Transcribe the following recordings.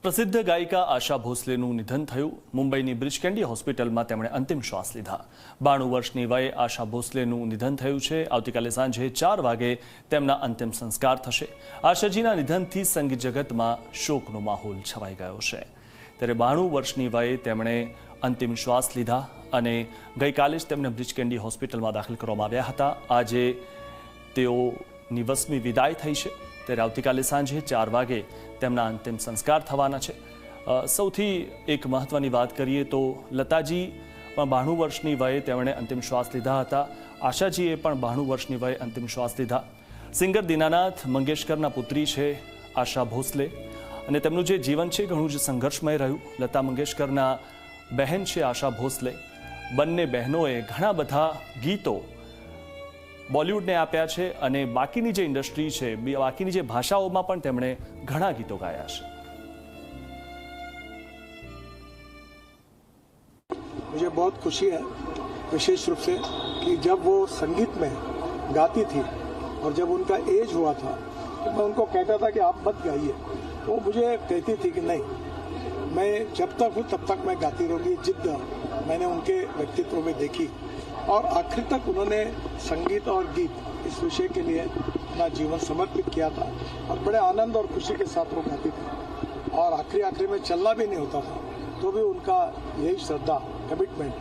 પ્રસિદ્ધ ગાયિકા આશા ભોસલેનું નિધન થયું। મુંબઈની બ્રીચ કેન્ડી હોસ્પિટલમાં તેમણે અંતિમ શ્વાસ લીધા। 92 વર્ષની વયે આશા ભોસલેનું નિધન થયું છે। આવતીકાલે સાંજે 4 વાગે તેમના અંતિમ સંસ્કાર થશે। આશાજીના નિધનથી સંગીત જગતમાં શોકનો માહોલ છવાઈ ગયો છે। ત્યારે 92 વર્ષની વયે તેમણે અંતિમ શ્વાસ લીધા અને ગઈકાલે જ તેમને બ્રીચ કેન્ડી હોસ્પિટલમાં દાખલ કરવામાં આવ્યા હતા। આજે તેઓની વસમી વિદાય થઈ છે। ત્યારે આવતીકાલે સાંજે 4 વાગે તેમના અંતિમ સંસ્કાર થવાના છે। સૌથી એક મહત્વની વાત કરીએ તો લતાજી પણ 92 વર્ષની વયે તેમણે અંતિમ શ્વાસ લીધા હતા। આશાજીએ પણ 92 વર્ષની વયે અંતિમ શ્વાસ લીધા। સિંગર દીનાનાથ મંગેશકરના પુત્રી છે આશા ભોસલે અને તેમનું જે જીવન છે ઘણું જ સંઘર્ષમય રહ્યું। લતા મંગેશકરના બહેન છે આશા ભોસલે। બંને બહેનોએ ઘણા બધા ગીતો બોલિવૂડને આપ્યા છે અને બાકીની જે ઇન્ડસ્ટ્રી છે, બાકીની જે ભાષાઓમાં પણ તેમણે ઘણા ગીતો ગાયા છે। मुझे बहुत खुशी है विशेष रूप से कि जब वो संगीत में गाती थी और जब उनका एज हुआ था तो मैं उनको कहता था कि आप मत गाइए। वो मुझे कहती थी कि नहीं, मैं जब तक हूँ तब तक मैं गाती रहूँगी। जिद्द मैंने उनके व्यक्तित्व में देखी और आखिर तक उन्होंने संगीत और गीत इस विषय के लिए अपना जीवन समर्पित किया था और बड़े आनंद और खुशी के साथ वो गाती थी। और आखिरी में चलना भी नहीं होता था तो भी उनका यही श्रद्धा, कमिटमेंट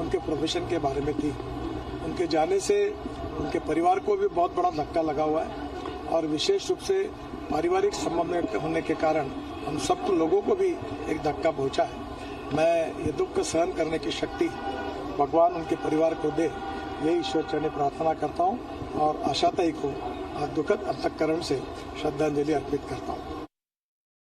उनके प्रोफेशन के बारे में थी। उनके जाने से उनके परिवार को भी बहुत बड़ा धक्का लगा हुआ है और विशेष रूप से पारिवारिक संबंध होने के कारण हम सब लोगों को भी एक धक्का पहुंचा है। मैं ये दुख सहन करने की शक्ति भगवान उनके परिवार को दे, यही ईश्वर चरणी प्रार्थना करता हूँ और आशाताई को दुखद अंतःकरण से श्रद्धांजलि अर्पित करता हूँ।